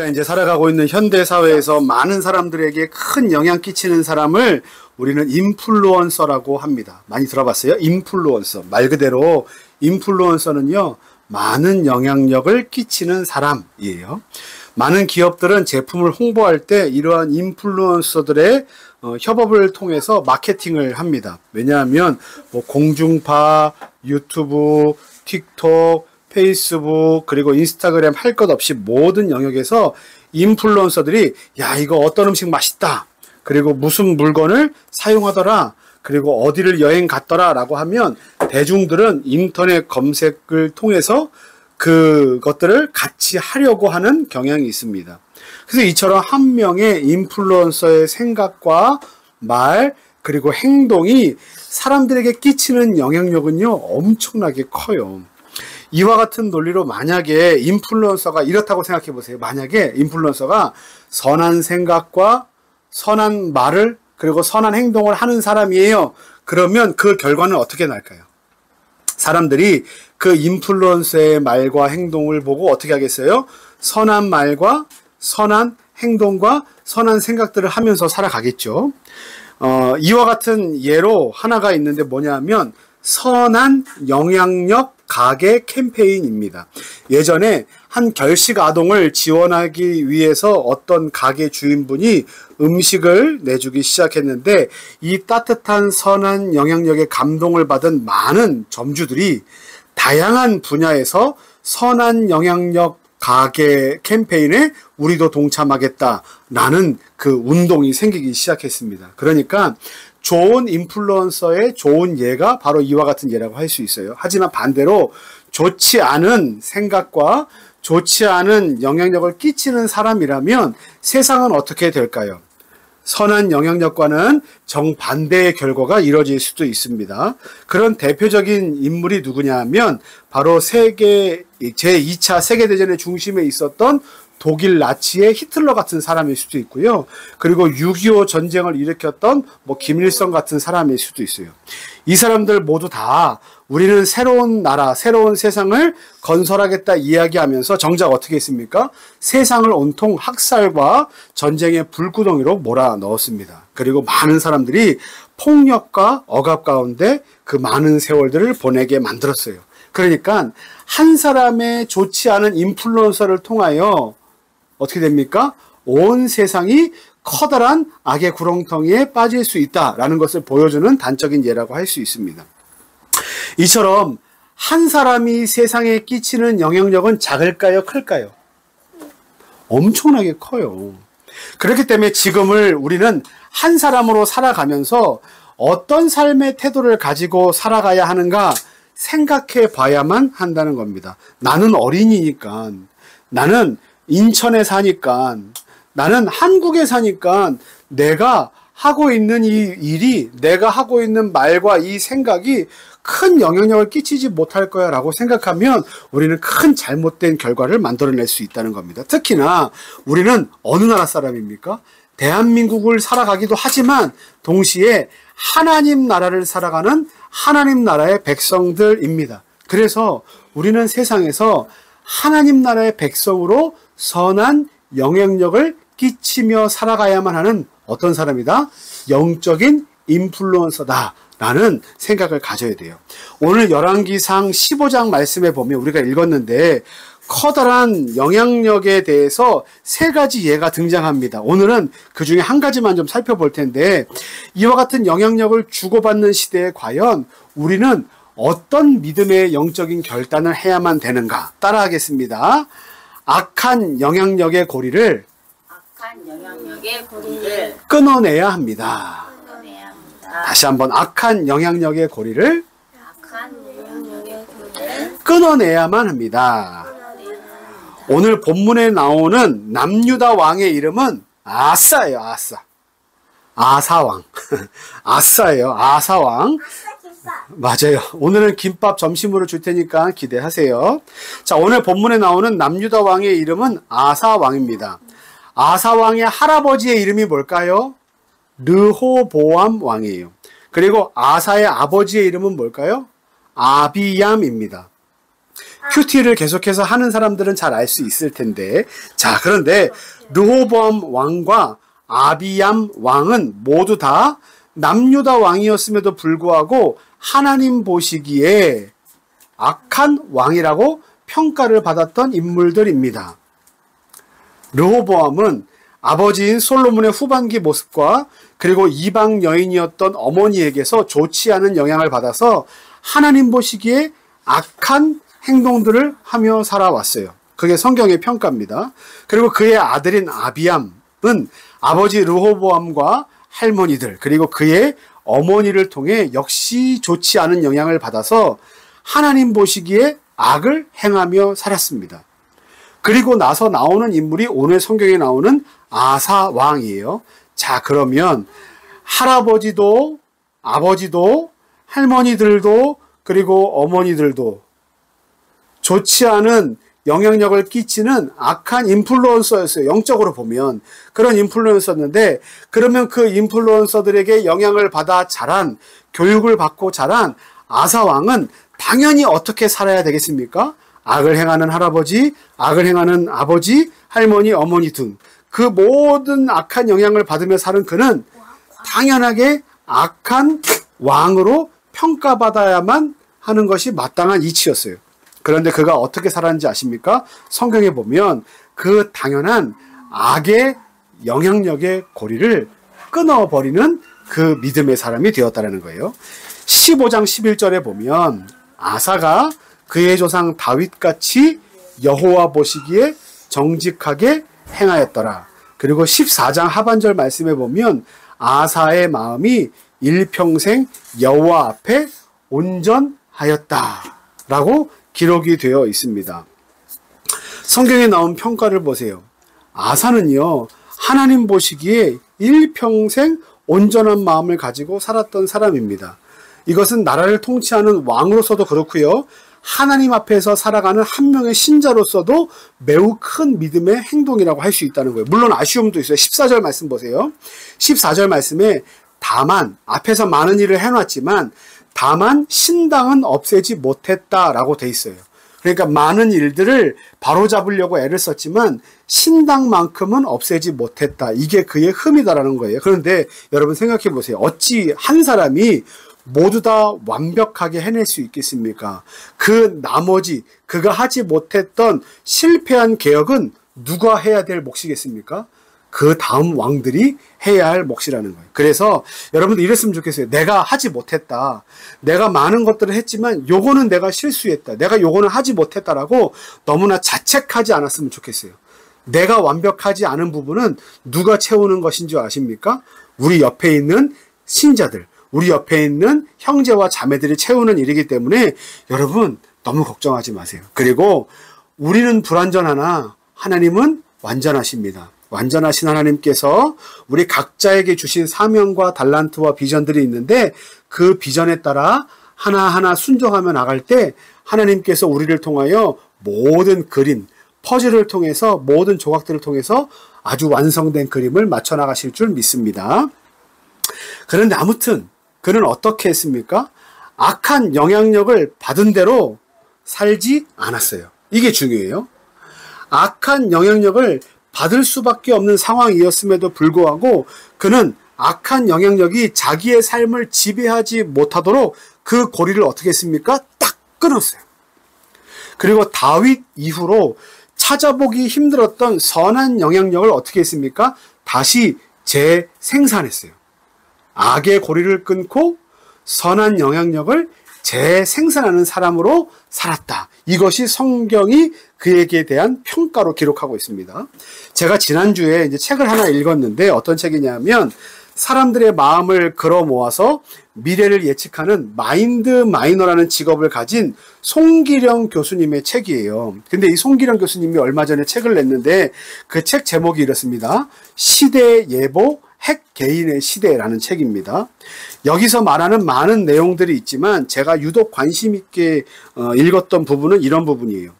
이제 살아가고 있는 현대 사회에서 많은 사람들에게 큰 영향 끼치는 사람을 우리는 인플루언서라고 합니다. 많이 들어봤어요? 인플루언서. 말 그대로 인플루언서는요, 많은 영향력을 끼치는 사람이에요. 많은 기업들은 제품을 홍보할 때 이러한 인플루언서들의 협업을 통해서 마케팅을 합니다. 왜냐하면 뭐 공중파, 유튜브, 틱톡, 페이스북, 그리고 인스타그램 할 것 없이 모든 영역에서 인플루언서들이 야, 이거 어떤 음식 맛있다. 그리고 무슨 물건을 사용하더라. 그리고 어디를 여행 갔더라 라고 하면 대중들은 인터넷 검색을 통해서 그것들을 같이 하려고 하는 경향이 있습니다. 그래서 이처럼 한 명의 인플루언서의 생각과 말, 그리고 행동이 사람들에게 끼치는 영향력은요, 엄청나게 커요. 이와 같은 논리로 만약에 인플루언서가 이렇다고 생각해 보세요. 만약에 인플루언서가 선한 생각과 선한 말을 그리고 선한 행동을 하는 사람이에요. 그러면 그 결과는 어떻게 날까요? 사람들이 그 인플루언서의 말과 행동을 보고 어떻게 하겠어요? 선한 말과 선한 행동과 선한 생각들을 하면서 살아가겠죠. 이와 같은 예로 하나가 있는데 뭐냐면 선한 영향력 가게 캠페인입니다. 예전에 한 결식 아동을 지원하기 위해서 어떤 가게 주인분이 음식을 내주기 시작했는데 이 따뜻한 선한 영향력에 감동을 받은 많은 점주들이 다양한 분야에서 선한 영향력 가게 캠페인에 우리도 동참하겠다라는 그 운동이 생기기 시작했습니다. 그러니까 좋은 인플루언서의 좋은 예가 바로 이와 같은 예라고 할 수 있어요. 하지만 반대로 좋지 않은 생각과 좋지 않은 영향력을 끼치는 사람이라면 세상은 어떻게 될까요? 선한 영향력과는 정반대의 결과가 이뤄질 수도 있습니다. 그런 대표적인 인물이 누구냐 하면 바로 제2차 세계대전의 중심에 있었던 독일 나치의 히틀러 같은 사람일 수도 있고요. 그리고 6.25 전쟁을 일으켰던 김일성 같은 사람일 수도 있어요. 이 사람들 모두 다 우리는 새로운 나라, 새로운 세상을 건설하겠다 이야기하면서 정작 어떻게 했습니까? 세상을 온통 학살과 전쟁의 불구덩이로 몰아넣었습니다. 그리고 많은 사람들이 폭력과 억압 가운데 그 많은 세월들을 보내게 만들었어요. 그러니까 한 사람의 좋지 않은 인플루언서를 통하여 어떻게 됩니까? 온 세상이 커다란 악의 구렁텅이에 빠질 수 있다라는 것을 보여주는 단적인 예라고 할 수 있습니다. 이처럼 한 사람이 세상에 끼치는 영향력은 작을까요? 클까요? 엄청나게 커요. 그렇기 때문에 지금을 우리는 한 사람으로 살아가면서 어떤 삶의 태도를 가지고 살아가야 하는가 생각해 봐야만 한다는 겁니다. 나는 어린이니까, 나는 인천에 사니까, 나는 한국에 사니까 내가 하고 있는 이 일이, 내가 하고 있는 말과 이 생각이 큰 영향력을 끼치지 못할 거야 라고 생각하면 우리는 큰 잘못된 결과를 만들어낼 수 있다는 겁니다. 특히나 우리는 어느 나라 사람입니까? 대한민국을 살아가기도 하지만 동시에 하나님 나라를 살아가는 하나님 나라의 백성들입니다. 그래서 우리는 세상에서 하나님 나라의 백성으로 선한 영향력을 끼치며 살아가야만 하는 어떤 사람이다? 영적인 인플루언서다 라는 생각을 가져야 돼요. 오늘 열왕기상 15장 말씀에 보면 우리가 읽었는데 커다란 영향력에 대해서 세 가지 예가 등장합니다. 오늘은 그 중에 한 가지만 좀 살펴볼 텐데 이와 같은 영향력을 주고받는 시대에 과연 우리는 어떤 믿음의 영적인 결단을 해야만 되는가? 따라하겠습니다. 악한 영향력의 고리를 끊어내야 합니다. 다시 한번 악한 영향력의 고리를 끊어내야만 합니다. 오늘 본문에 나오는 남유다 왕의 이름은 아사예요. 아사. 아사왕. 아사예요. 아사왕. 맞아요. 오늘은 김밥 점심으로 줄 테니까 기대하세요. 자, 오늘 본문에 나오는 남유다 왕의 이름은 아사왕입니다. 아사왕의 할아버지의 이름이 뭘까요? 르호보암 왕이에요. 그리고 아사의 아버지의 이름은 뭘까요? 아비얌입니다. 큐티를 계속해서 하는 사람들은 잘 알 수 있을 텐데. 자, 그런데 르호보암 왕과 아비얌 왕은 모두 다 남유다 왕이었음에도 불구하고 하나님 보시기에 악한 왕이라고 평가를 받았던 인물들입니다. 르호보암은 아버지인 솔로몬의 후반기 모습과 그리고 이방 여인이었던 어머니에게서 좋지 않은 영향을 받아서 하나님 보시기에 악한 행동들을 하며 살아왔어요. 그게 성경의 평가입니다. 그리고 그의 아들인 아비암은 아버지 르호보암과 할머니들 그리고 그의 어머니를 통해 역시 좋지 않은 영향을 받아서 하나님 보시기에 악을 행하며 살았습니다. 그리고 나서 나오는 인물이 오늘 성경에 나오는 아사 왕이에요. 자, 그러면 할아버지도 아버지도 할머니들도 그리고 어머니들도 좋지 않은 영향력을 끼치는 악한 인플루언서였어요. 영적으로 보면 그런 인플루언서였는데, 그러면 그 인플루언서들에게 영향을 받아 자란, 교육을 받고 자란 아사 왕은 당연히 어떻게 살아야 되겠습니까? 악을 행하는 할아버지, 악을 행하는 아버지, 할머니, 어머니 등 그 모든 악한 영향을 받으며 사는 그는 당연하게 악한 왕으로 평가받아야만 하는 것이 마땅한 이치였어요. 그런데 그가 어떻게 살았는지 아십니까? 성경에 보면 그 당연한 악의 영향력의 고리를 끊어버리는 그 믿음의 사람이 되었다는 거예요. 15장 11절에 보면 아사가 그의 조상 다윗같이 여호와 보시기에 정직하게 행하였더라. 그리고 14장 하반절 말씀에 보면 아사의 마음이 일평생 여호와 앞에 온전하였다 라고 기록이 되어 있습니다. 성경에 나온 평가를 보세요. 아사는요, 하나님 보시기에 일평생 온전한 마음을 가지고 살았던 사람입니다. 이것은 나라를 통치하는 왕으로서도 그렇고요, 하나님 앞에서 살아가는 한 명의 신자로서도 매우 큰 믿음의 행동이라고 할 수 있다는 거예요. 물론 아쉬움도 있어요. 14절 말씀 보세요. 14절 말씀에 다만, 앞에서 많은 일을 해놨지만 다만 신당은 없애지 못했다라고 돼 있어요. 그러니까 많은 일들을 바로잡으려고 애를 썼지만 신당만큼은 없애지 못했다. 이게 그의 흠이다라는 거예요. 그런데 여러분 생각해 보세요. 어찌 한 사람이 모두 다 완벽하게 해낼 수 있겠습니까? 그 나머지 그가 하지 못했던 실패한 개혁은 누가 해야 될 몫이겠습니까? 그 다음 왕들이 해야 할 몫이라는 거예요. 그래서 여러분들 이랬으면 좋겠어요. 내가 하지 못했다. 내가 많은 것들을 했지만 요거는 내가 실수했다. 내가 요거는 하지 못했다라고 너무나 자책하지 않았으면 좋겠어요. 내가 완벽하지 않은 부분은 누가 채우는 것인 줄 아십니까? 우리 옆에 있는 신자들, 우리 옆에 있는 형제와 자매들이 채우는 일이기 때문에 여러분 너무 걱정하지 마세요. 그리고 우리는 불완전하나 하나님은 완전하십니다. 완전하신 하나님께서 우리 각자에게 주신 사명과 달란트와 비전들이 있는데 그 비전에 따라 하나하나 순종하며 나갈 때 하나님께서 우리를 통하여 모든 그림, 퍼즐을 통해서 모든 조각들을 통해서 아주 완성된 그림을 맞춰 나가실 줄 믿습니다. 그런데 아무튼 그는 어떻게 했습니까? 악한 영향력을 받은 대로 살지 않았어요. 이게 중요해요. 악한 영향력을 받을 수밖에 없는 상황이었음에도 불구하고 그는 악한 영향력이 자기의 삶을 지배하지 못하도록 그 고리를 어떻게 했습니까? 딱 끊었어요. 그리고 다윗 이후로 찾아보기 힘들었던 선한 영향력을 어떻게 했습니까? 다시 재생산했어요. 악의 고리를 끊고 선한 영향력을 재생산하는 사람으로 살았다. 이것이 성경이 그에게 대한 평가로 기록하고 있습니다. 제가 지난주에 이제 책을 하나 읽었는데 어떤 책이냐면 사람들의 마음을 끌어 모아서 미래를 예측하는 마인드 마이너라는 직업을 가진 송기령 교수님의 책이에요. 근데 이 송기령 교수님이 얼마 전에 책을 냈는데 그 책 제목이 이렇습니다. 시대 예보 핵 개인의 시대라는 책입니다. 여기서 말하는 많은 내용들이 있지만 제가 유독 관심 있게 읽었던 부분은 이런 부분이에요.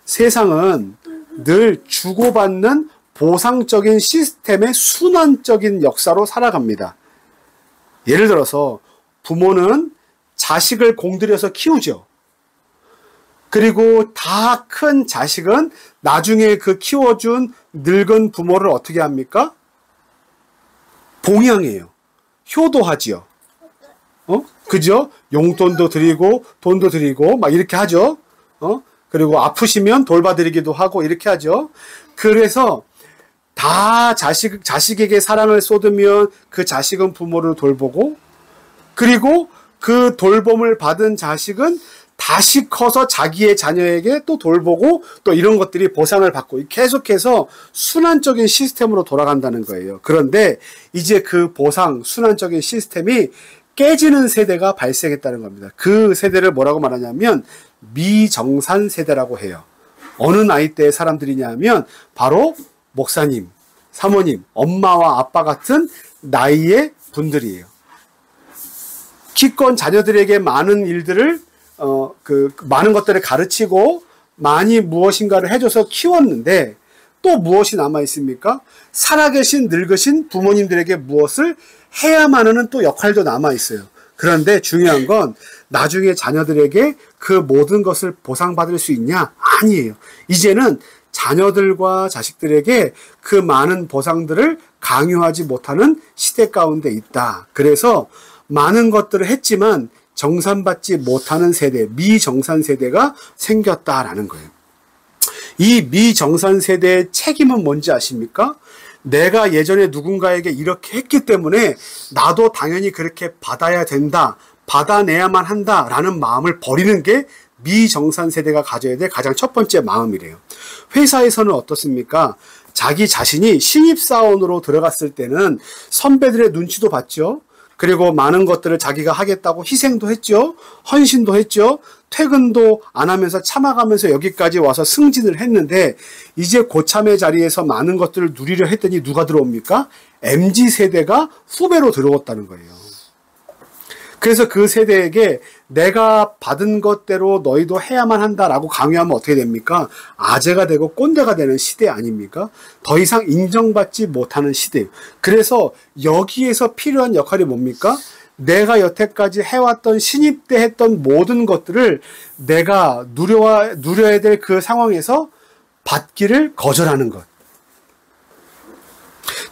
세상은 늘 주고받는 보상적인 시스템의 순환적인 역사로 살아갑니다. 예를 들어서 부모는 자식을 공들여서 키우죠. 그리고 다 큰 자식은 나중에 그 키워준 늙은 부모를 어떻게 합니까? 봉양해요. 효도하지요. 그죠? 용돈도 드리고 돈도 드리고 막 이렇게 하죠. 그리고 아프시면 돌봐드리기도 하고 이렇게 하죠. 그래서 다 자식에게 사랑을 쏟으면 그 자식은 부모를 돌보고, 그리고 그 돌봄을 받은 자식은 다시 커서 자기의 자녀에게 또 돌보고 또 이런 것들이 보상을 받고 계속해서 순환적인 시스템으로 돌아간다는 거예요. 그런데 이제 그 보상, 순환적인 시스템이 깨지는 세대가 발생했다는 겁니다. 그 세대를 뭐라고 말하냐면 미정산 세대라고 해요. 어느 나이대의 사람들이냐 하면 바로 목사님, 사모님, 엄마와 아빠 같은 나이의 분들이에요. 기껏 자녀들에게 많은 일들을 많은 것들을 가르치고 많이 무엇인가를 해줘서 키웠는데 또 무엇이 남아 있습니까? 살아계신 늙으신 부모님들에게 무엇을 해야만 하는 또 역할도 남아 있어요. 그런데 중요한 건 나중에 자녀들에게 그 모든 것을 보상받을 수 있냐? 아니에요. 이제는 자녀들과 자식들에게 그 많은 보상들을 강요하지 못하는 시대 가운데 있다. 그래서 많은 것들을 했지만 정산받지 못하는 세대, 미정산 세대가 생겼다라는 거예요. 이 미정산 세대의 책임은 뭔지 아십니까? 내가 예전에 누군가에게 이렇게 했기 때문에 나도 당연히 그렇게 받아야 된다, 받아내야만 한다라는 마음을 버리는 게 미정산 세대가 가져야 될 가장 첫 번째 마음이래요. 회사에서는 어떻습니까? 자기 자신이 신입사원으로 들어갔을 때는 선배들의 눈치도 봤죠. 그리고 많은 것들을 자기가 하겠다고 희생도 했죠. 헌신도 했죠. 퇴근도 안 하면서 참아가면서 여기까지 와서 승진을 했는데 이제 고참의 자리에서 많은 것들을 누리려 했더니 누가 들어옵니까? MZ세대가 후배로 들어왔다는 거예요. 그래서 그 세대에게 내가 받은 것대로 너희도 해야만 한다라고 강요하면 어떻게 됩니까? 아재가 되고 꼰대가 되는 시대 아닙니까? 더 이상 인정받지 못하는 시대예요. 그래서 여기에서 필요한 역할이 뭡니까? 내가 여태까지 해왔던 신입 때 했던 모든 것들을 내가 누려야 될 그 상황에서 받기를 거절하는 것.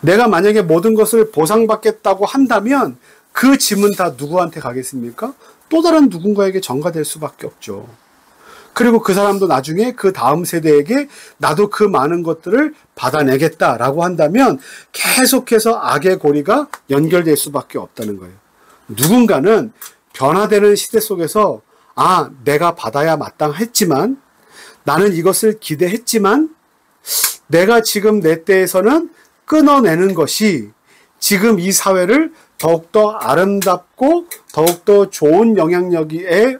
내가 만약에 모든 것을 보상받겠다고 한다면 그 짐은 다 누구한테 가겠습니까? 또 다른 누군가에게 전가될 수밖에 없죠. 그리고 그 사람도 나중에 그 다음 세대에게 나도 그 많은 것들을 받아내겠다라고 한다면 계속해서 악의 고리가 연결될 수밖에 없다는 거예요. 누군가는 변화되는 시대 속에서 내가 받아야 마땅했지만 나는 이것을 기대했지만 내가 지금 내 때에서는 끊어내는 것이 지금 이 사회를 더욱더 아름답고 더욱더 좋은 영향력의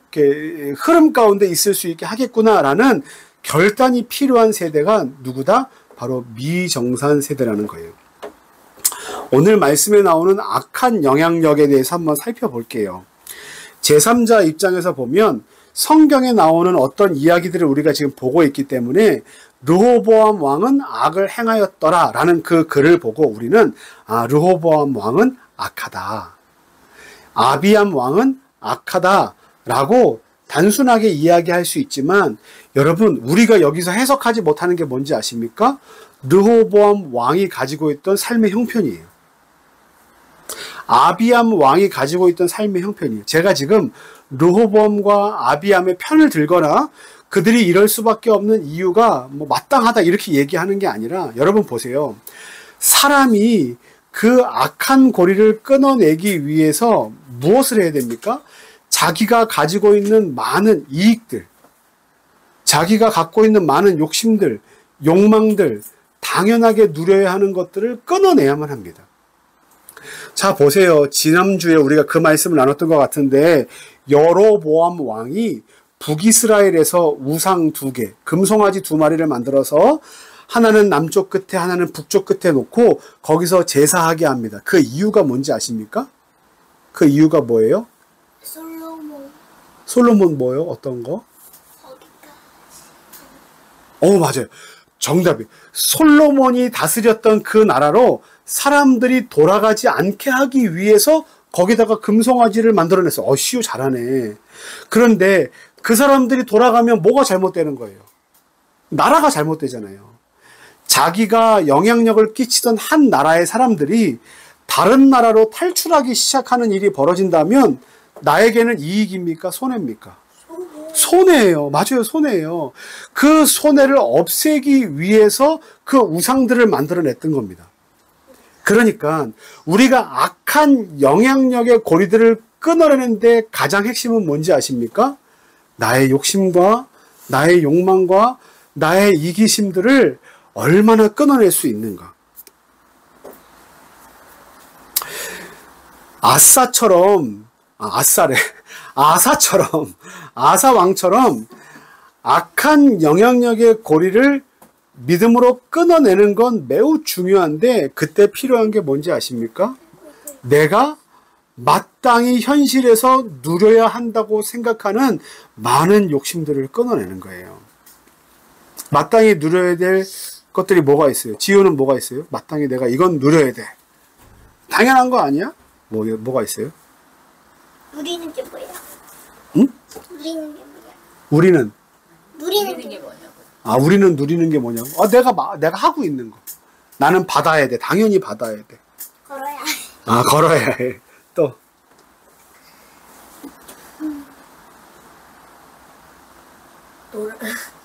흐름 가운데 있을 수 있게 하겠구나라는 결단이 필요한 세대가 누구다? 바로 미정산 세대라는 거예요. 오늘 말씀에 나오는 악한 영향력에 대해서 한번 살펴볼게요. 제3자 입장에서 보면 성경에 나오는 어떤 이야기들을 우리가 지금 보고 있기 때문에 르호보암 왕은 악을 행하였더라 라는 그 글을 보고 우리는 르호보암 왕은 악하다, 아비암 왕은 악하다 라고 단순하게 이야기할 수 있지만 여러분 우리가 여기서 해석하지 못하는 게 뭔지 아십니까? 르호보암 왕이 가지고 있던 삶의 형편이에요. 아비암 왕이 가지고 있던 삶의 형편이에요. 제가 지금 르호보암과 아비암의 편을 들거나 그들이 이럴 수밖에 없는 이유가 마땅하다 이렇게 얘기하는 게 아니라 여러분 보세요. 사람이 그 악한 고리를 끊어내기 위해서 무엇을 해야 됩니까? 자기가 가지고 있는 많은 이익들, 자기가 갖고 있는 많은 욕심들, 욕망들, 당연하게 누려야 하는 것들을 끊어내야만 합니다. 자, 보세요. 지난주에 우리가 그 말씀을 나눴던 것 같은데 여로보암 왕이 북이스라엘에서 우상 2개, 금송아지 2마리를 만들어서 하나는 남쪽 끝에 하나는 북쪽 끝에 놓고 거기서 제사하게 합니다. 그 이유가 뭔지 아십니까? 그 이유가 뭐예요? 솔로몬 뭐예요? 어떤 거? 맞아요. 정답이. 솔로몬이 다스렸던 그 나라로 사람들이 돌아가지 않게 하기 위해서 거기다가 금송아지를 만들어냈어. 시우 잘하네. 그런데 그 사람들이 돌아가면 뭐가 잘못되는 거예요? 나라가 잘못되잖아요. 자기가 영향력을 끼치던 한 나라의 사람들이 다른 나라로 탈출하기 시작하는 일이 벌어진다면 나에게는 이익입니까? 손해입니까? 손해예요. 맞아요. 손해예요. 그 손해를 없애기 위해서 그 우상들을 만들어냈던 겁니다. 그러니까 우리가 악한 영향력의 고리들을 끊어내는데 가장 핵심은 뭔지 아십니까? 나의 욕심과 나의 욕망과 나의 이기심들을 얼마나 끊어낼 수 있는가. 아사처럼 아사왕처럼 악한 영향력의 고리를 믿음으로 끊어내는 건 매우 중요한데 그때 필요한 게 뭔지 아십니까? 내가 마땅히 현실에서 누려야 한다고 생각하는 많은 욕심들을 끊어내는 거예요. 마땅히 누려야 될 것들이 뭐가 있어요? 지효는 뭐가 있어요? 마땅히 내가 이건 누려야 돼. 당연한 거 아니야? 뭐가 있어요? 누리는 게 뭐야? 응? 누리는 게 뭐야? 우리는 누리는 게 뭐냐고. 우리는 누리는 게 뭐냐고? 내가 하고 있는 거. 나는 받아야 돼. 당연히 받아야 돼. 걸어야. 걸어야 해. 또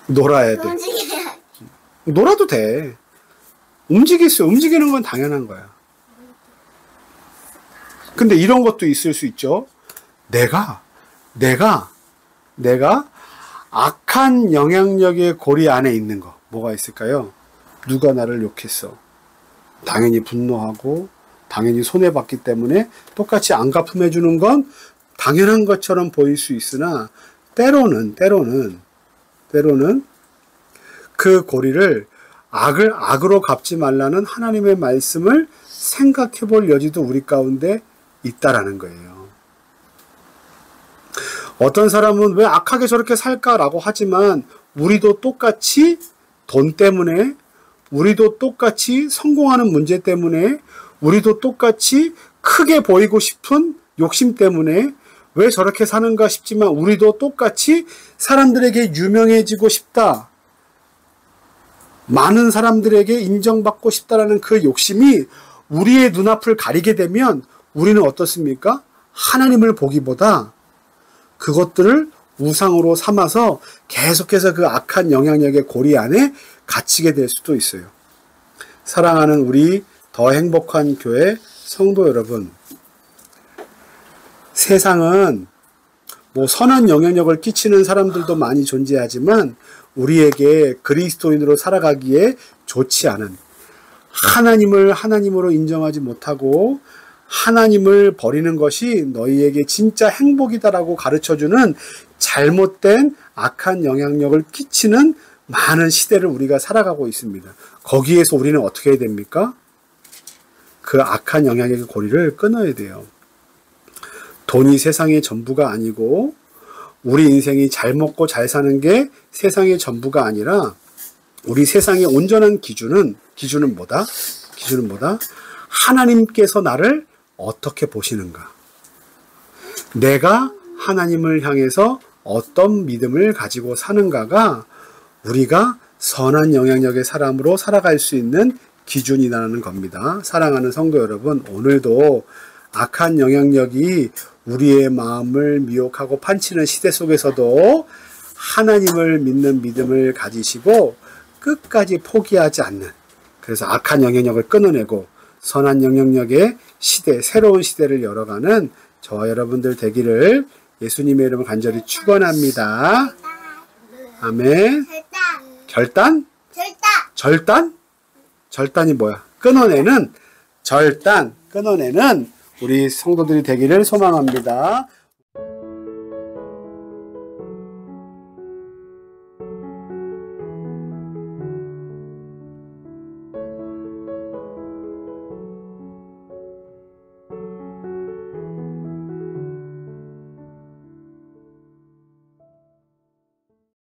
놀아야 돼. 움직여야. 놀아도 돼. 움직이는 건 당연한 거야. 근데 이런 것도 있을 수 있죠. 내가 악한 영향력의 고리 안에 있는 거. 뭐가 있을까요? 누가 나를 욕했어. 당연히 분노하고 당연히 손해봤기 때문에 똑같이 안 갚음해주는 건 당연한 것처럼 보일 수 있으나 때로는 그 고리를 악으로 갚지 말라는 하나님의 말씀을 생각해 볼 여지도 우리 가운데 있다라는 거예요. 어떤 사람은 왜 악하게 저렇게 살까라고 하지만 우리도 똑같이 돈 때문에, 우리도 똑같이 성공하는 문제 때문에, 우리도 똑같이 크게 보이고 싶은 욕심 때문에 왜 저렇게 사는가 싶지만 우리도 똑같이 사람들에게 유명해지고 싶다. 많은 사람들에게 인정받고 싶다라는 그 욕심이 우리의 눈앞을 가리게 되면 우리는 어떻습니까? 하나님을 보기보다 그것들을 우상으로 삼아서 계속해서 그 악한 영향력의 고리 안에 갇히게 될 수도 있어요. 사랑하는 우리 더 행복한 교회 성도 여러분, 세상은 선한 영향력을 끼치는 사람들도 많이 존재하지만 우리에게 그리스도인으로 살아가기에 좋지 않은, 하나님을 하나님으로 인정하지 못하고 하나님을 버리는 것이 너희에게 진짜 행복이다라고 가르쳐주는 잘못된 악한 영향력을 끼치는 많은 시대를 우리가 살아가고 있습니다. 거기에서 우리는 어떻게 해야 됩니까? 그 악한 영향력의 고리를 끊어야 돼요. 돈이 세상의 전부가 아니고 우리 인생이 잘 먹고 잘 사는 게 세상의 전부가 아니라 우리 세상의 온전한 기준은 뭐다? 하나님께서 나를 어떻게 보시는가? 내가 하나님을 향해서 어떤 믿음을 가지고 사는가가 우리가 선한 영향력의 사람으로 살아갈 수 있는 기준이라는 겁니다. 사랑하는 성도 여러분, 오늘도 악한 영향력이 우리의 마음을 미혹하고 판치는 시대 속에서도 하나님을 믿는 믿음을 가지시고 끝까지 포기하지 않는, 그래서 악한 영향력을 끊어내고 선한 영향력의 시대, 새로운 시대를 열어가는 저와 여러분들 되기를 예수님의 이름으로 간절히 축원합니다. 아멘. 결단? 절단이 뭐야? 끊어내는 우리 성도들이 되기를 소망합니다.